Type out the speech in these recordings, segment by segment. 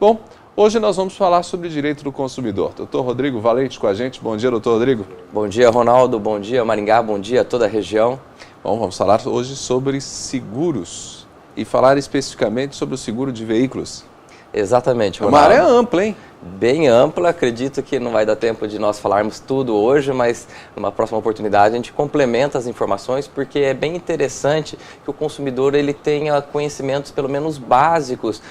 Bom, hoje nós vamos falar sobre direito do consumidor. Doutor Rodrigo Valente com a gente. Bom dia, doutor Rodrigo. Bom dia, Ronaldo. Bom dia, Maringá. Bom dia a toda a região. Bom, vamos falar hoje sobre seguros e falar especificamente sobre o seguro de veículos. Exatamente, Ronaldo. Uma área ampla, hein? Bem ampla, acredito que não vai dar tempo de nós falarmos tudo hoje, mas numa próxima oportunidade a gente complementa as informações, porque é bem interessante que o consumidor ele tenha conhecimentos pelo menos básicos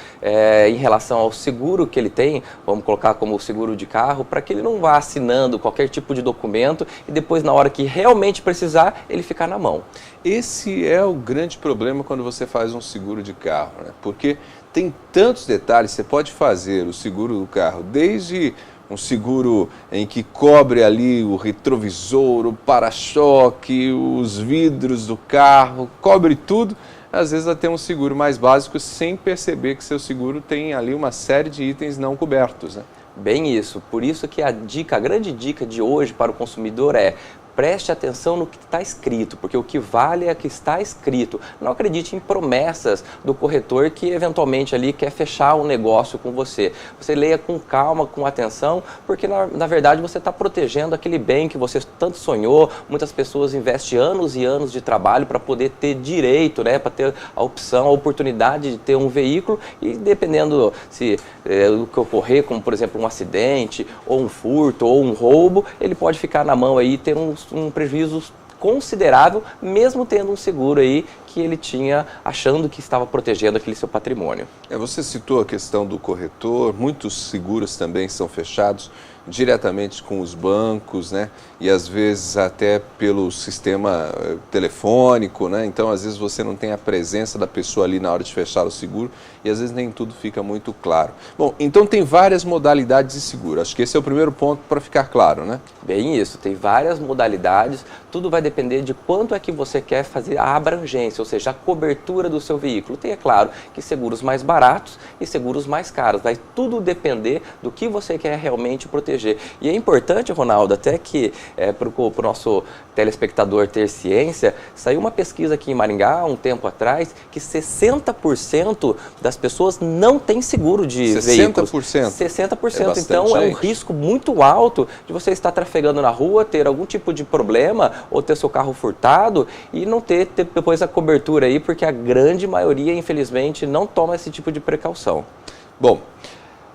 em relação ao seguro que ele tem, vamos colocar como seguro de carro, para que ele não vá assinando qualquer tipo de documento e depois na hora que realmente precisar, ele ficar na mão. Esse é o grande problema quando você faz um seguro de carro, né? Porque tem tantos detalhes, você pode fazer o seguro do carro, desde um seguro em que cobre ali o retrovisor, o para-choque, os vidros do carro, cobre tudo, às vezes até um seguro mais básico sem perceber que seu seguro tem ali uma série de itens não cobertos, né? Bem isso, por isso que a grande dica de hoje para o consumidor é: preste atenção no que está escrito, porque o que vale é o que está escrito. Não acredite em promessas do corretor que eventualmente ali quer fechar um negócio com você. Você leia com calma, com atenção, porque na verdade você está protegendo aquele bem que você tanto sonhou. Muitas pessoas investem anos e anos de trabalho para poder ter direito, né, para ter a opção, a oportunidade de ter um veículo e dependendo se o que ocorrer, como por exemplo um acidente, ou um furto, ou um roubo, ele pode ficar na mão aí e ter um prejuízo considerável, mesmo tendo um seguro aí que ele tinha achando que estava protegendo aquele seu patrimônio. Você citou a questão do corretor, muitos seguros também são fechados diretamente com os bancos, né? E às vezes até pelo sistema telefônico, né? Então às vezes você não tem a presença da pessoa ali na hora de fechar o seguro e às vezes nem tudo fica muito claro. Bom, então tem várias modalidades de seguro, acho que esse é o primeiro ponto para ficar claro, né? Bem isso, tem várias modalidades, tudo vai depender de quanto é que você quer fazer a abrangência, ou seja, a cobertura do seu veículo. Tem, é claro, que seguros mais baratos e seguros mais caros, vai tudo depender do que você quer realmente proteger. E é importante, Ronaldo, até que para o nosso telespectador ter ciência, saiu uma pesquisa aqui em Maringá, um tempo atrás, que 60% das pessoas não têm seguro de veículos. 60%. Então é um risco muito alto de você estar trafegando na rua, ter algum tipo de problema ou ter seu carro furtado e não ter depois a cobertura aí, porque a grande maioria, infelizmente, não toma esse tipo de precaução. Bom,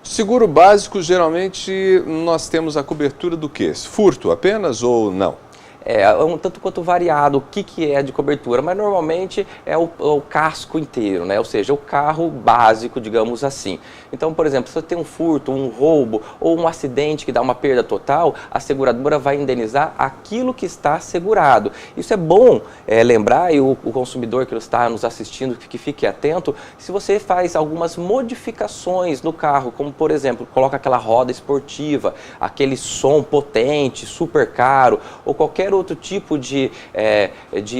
seguro básico, geralmente nós temos a cobertura do quê? Furto apenas ou não? É um tanto quanto variado o que é de cobertura, mas normalmente é o casco inteiro, né? Ou seja, o carro básico, digamos assim. Então, por exemplo, se você tem um furto, um roubo ou um acidente que dá uma perda total, a seguradora vai indenizar aquilo que está segurado. Isso é bom lembrar, e o consumidor que está nos assistindo, que fique atento, se você faz algumas modificações no carro, como por exemplo, coloca aquela roda esportiva, aquele som potente, super caro, ou qualquer outro tipo de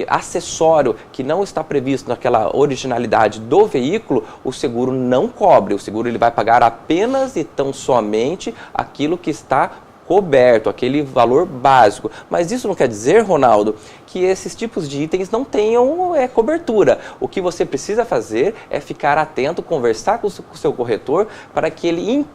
acessório que não está previsto naquela originalidade do veículo, o seguro não cobre. O seguro ele vai pagar apenas e tão somente aquilo que está coberto, aquele valor básico. Mas isso não quer dizer, Ronaldo, que esses tipos de itens não tenham cobertura. O que você precisa fazer é ficar atento, conversar com o seu corretor para que ele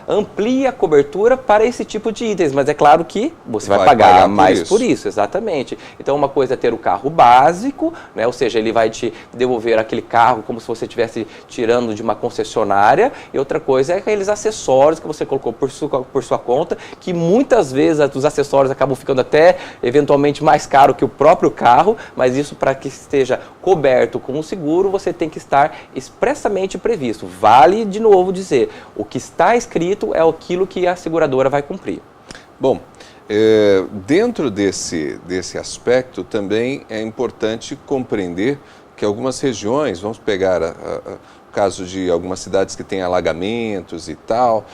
amplie a cobertura para esse tipo de itens. Mas é claro que você vai pagar mais por isso, exatamente. Então uma coisa é ter o carro básico, né? Ou seja, ele vai te devolver aquele carro como se você estivesse tirando de uma concessionária, e outra coisa é aqueles acessórios que você colocou por sua conta, que muitas vezes os acessórios acabam ficando até eventualmente mais caros que o próprio carro, mas isso para que esteja coberto com o seguro, você tem que estar expressamente previsto. Vale, de novo, dizer, o que está escrito é aquilo que a seguradora vai cumprir. Bom, dentro desse aspecto também é importante compreender que algumas regiões, vamos pegar o caso de algumas cidades que têm alagamentos e tal,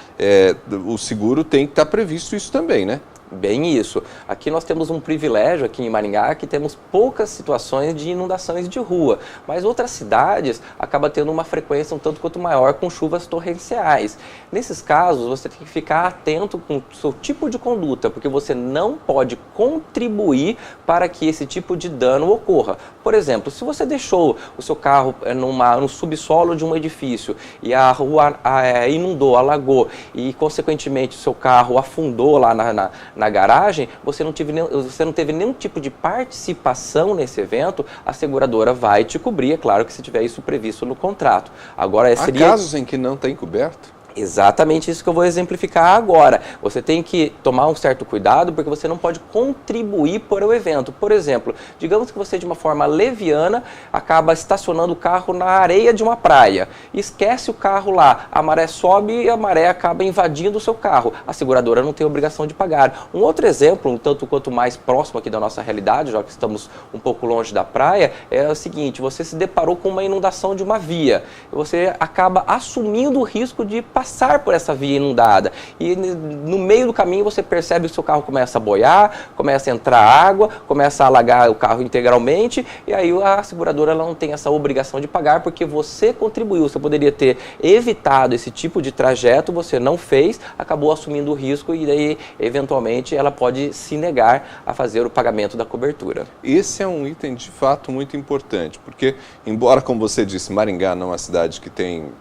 o seguro tem que estar previsto isso também, né? Bem isso. Aqui nós temos um privilégio aqui em Maringá que temos poucas situações de inundações de rua, mas outras cidades acabam tendo uma frequência um tanto quanto maior com chuvas torrenciais. Nesses casos, você tem que ficar atento com o seu tipo de conduta, porque você não pode contribuir para que esse tipo de dano ocorra. Por exemplo, se você deixou o seu carro no subsolo de um edifício e a rua inundou, alagou e, consequentemente, o seu carro afundou lá na garagem, você não teve nenhum tipo de participação nesse evento, a seguradora vai te cobrir, é claro que se tiver isso previsto no contrato. Agora, há casos em que não tem coberto? Exatamente isso que eu vou exemplificar agora. Você tem que tomar um certo cuidado porque você não pode contribuir para o evento. Por exemplo, digamos que você de uma forma leviana acaba estacionando o carro na areia de uma praia. Esquece o carro lá, a maré sobe e a maré acaba invadindo o seu carro. A seguradora não tem obrigação de pagar. Um outro exemplo, um tanto quanto mais próximo aqui da nossa realidade, já que estamos um pouco longe da praia, é o seguinte: você se deparou com uma inundação de uma via. Você acaba assumindo o risco de passar por essa via inundada e no meio do caminho você percebe que o seu carro começa a boiar, começa a entrar água, começa a alagar o carro integralmente e aí a seguradora ela não tem essa obrigação de pagar porque você contribuiu. Você poderia ter evitado esse tipo de trajeto, você não fez, acabou assumindo o risco e daí eventualmente ela pode se negar a fazer o pagamento da cobertura. Esse é um item de fato muito importante, porque embora, como você disse, Maringá não é uma cidade que tem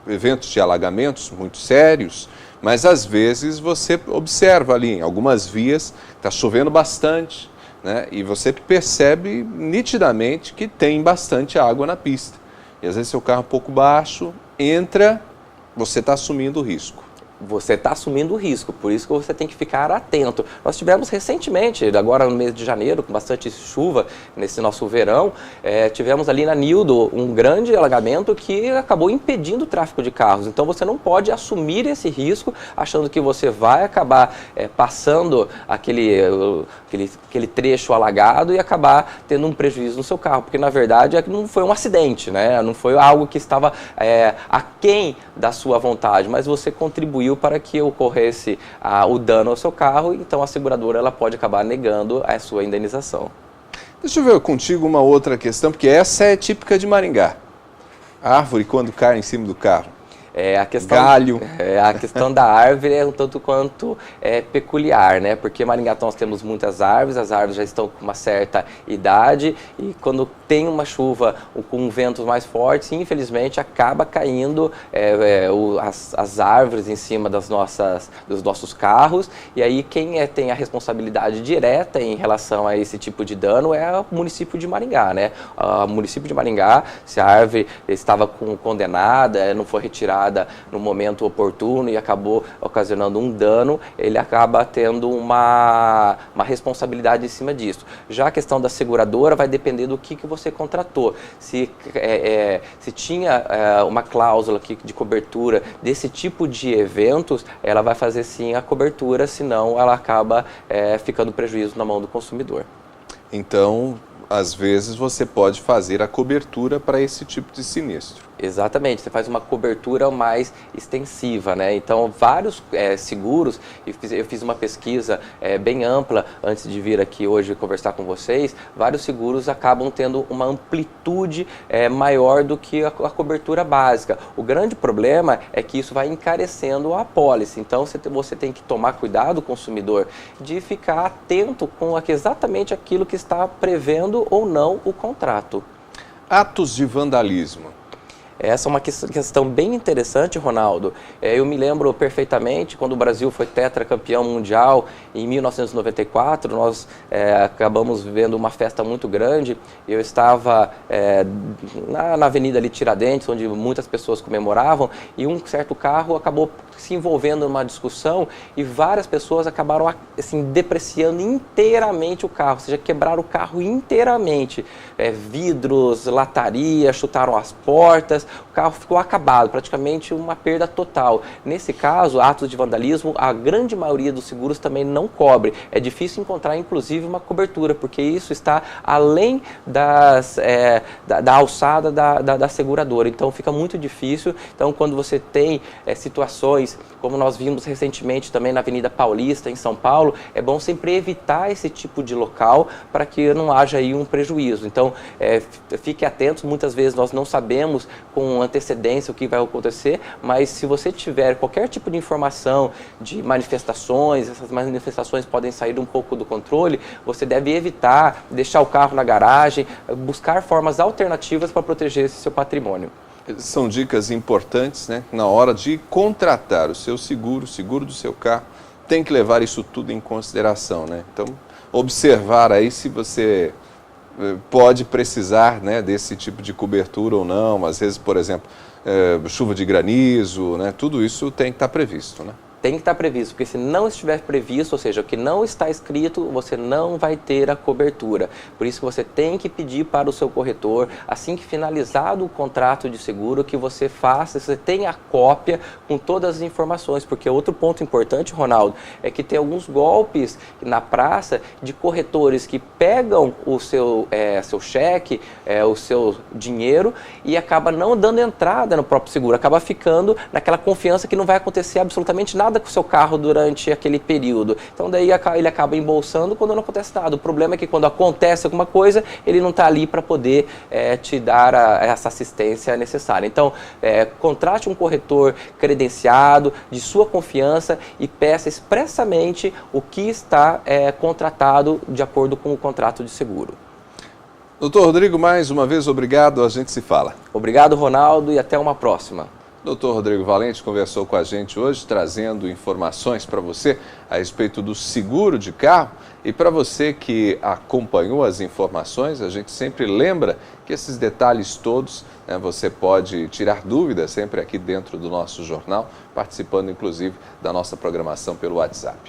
eventos de alagamentos muito sérios, mas às vezes você observa ali em algumas vias, está chovendo bastante, né, e você percebe nitidamente que tem bastante água na pista. E às vezes seu carro é um pouco baixo, entra, você está assumindo o risco. Você está assumindo o risco, por isso que você tem que ficar atento. Nós tivemos recentemente, agora no mês de janeiro, com bastante chuva, nesse nosso verão, tivemos ali na Nildo um grande alagamento que acabou impedindo o tráfego de carros. Então você não pode assumir esse risco achando que você vai acabar passando aquele trecho alagado e acabar tendo um prejuízo no seu carro, porque na verdade não foi um acidente, né? Não foi algo que estava aquém da sua vontade, mas você contribuiu para que ocorresse o dano ao seu carro, então a seguradora ela pode acabar negando a sua indenização. Deixa eu ver contigo uma outra questão, porque essa é típica de Maringá. A árvore quando cai em cima do carro. Galho. A questão da árvore é um tanto quanto peculiar, né? Porque em Maringá nós temos muitas árvores, as árvores já estão com uma certa idade e quando tem uma chuva com ventos mais fortes, infelizmente acaba caindo as árvores em cima dos nossos carros e aí quem tem a responsabilidade direta em relação a esse tipo de dano é o município de Maringá, né? O município de Maringá, se a árvore estava condenada, não foi retirada no momento oportuno e acabou ocasionando um dano, ele acaba tendo uma responsabilidade em cima disso. Já a questão da seguradora vai depender do que você contratou. Se tinha uma cláusula aqui de cobertura desse tipo de eventos, ela vai fazer sim a cobertura, senão ela acaba ficando prejuízo na mão do consumidor. Então, às vezes você pode fazer a cobertura para esse tipo de sinistro. Exatamente, você faz uma cobertura mais extensiva, né? Então, vários seguros, eu fiz uma pesquisa bem ampla antes de vir aqui hoje conversar com vocês, vários seguros acabam tendo uma amplitude maior do que a cobertura básica. O grande problema é que isso vai encarecendo a apólice, então você tem que tomar cuidado, consumidor, de ficar atento com exatamente aquilo que está prevendo ou não o contrato. Atos de vandalismo. Essa é uma questão bem interessante, Ronaldo. Eu me lembro perfeitamente quando o Brasil foi tetracampeão mundial em 1994, nós acabamos vendo uma festa muito grande. Eu estava na Avenida ali Tiradentes, onde muitas pessoas comemoravam, e um certo carro acabou se envolvendo numa discussão e várias pessoas acabaram assim, depreciando inteiramente o carro, ou seja, quebraram o carro inteiramente. Vidros, lataria, chutaram as portas. o carro ficou acabado, praticamente uma perda total. Nesse caso, atos de vandalismo, a grande maioria dos seguros também não cobre. É difícil encontrar, inclusive, uma cobertura, porque isso está além da alçada da seguradora. Então, fica muito difícil. Então, quando você tem situações, como nós vimos recentemente também na Avenida Paulista, em São Paulo, é bom sempre evitar esse tipo de local para que não haja aí um prejuízo. Então, fique atento, muitas vezes nós não sabemos com antecedência o que vai acontecer, mas se você tiver qualquer tipo de informação de manifestações, essas manifestações podem sair um pouco do controle, você deve evitar, deixar o carro na garagem, buscar formas alternativas para proteger esse seu patrimônio. São dicas importantes, né? Na hora de contratar o seu seguro, o seguro do seu carro, tem que levar isso tudo em consideração, né? Então, observar aí se você pode precisar, né, desse tipo de cobertura ou não. Às vezes, por exemplo, chuva de granizo, né? Tudo isso tem que estar previsto, né? Tem que estar previsto, porque se não estiver previsto, ou seja, o que não está escrito, você não vai ter a cobertura. Por isso que você tem que pedir para o seu corretor, assim que finalizado o contrato de seguro, que você faça, você tenha a cópia com todas as informações. Porque outro ponto importante, Ronaldo, é que tem alguns golpes na praça de corretores que pegam o seu cheque, o seu dinheiro e acaba não dando entrada no próprio seguro, acaba ficando naquela confiança que não vai acontecer absolutamente nada com o seu carro durante aquele período. Então daí ele acaba embolsando quando não acontece nada. O problema é que quando acontece alguma coisa, ele não está ali para poder te dar essa assistência necessária. Então, contrate um corretor credenciado, de sua confiança e peça expressamente o que está contratado de acordo com o contrato de seguro. Doutor Rodrigo, mais uma vez, obrigado. A gente se fala. Obrigado, Ronaldo, e até uma próxima. Dr. Rodrigo Valente conversou com a gente hoje, trazendo informações para você a respeito do seguro de carro. E para você que acompanhou as informações, a gente sempre lembra que esses detalhes todos, né, você pode tirar dúvidas sempre aqui dentro do nosso jornal, participando inclusive da nossa programação pelo WhatsApp.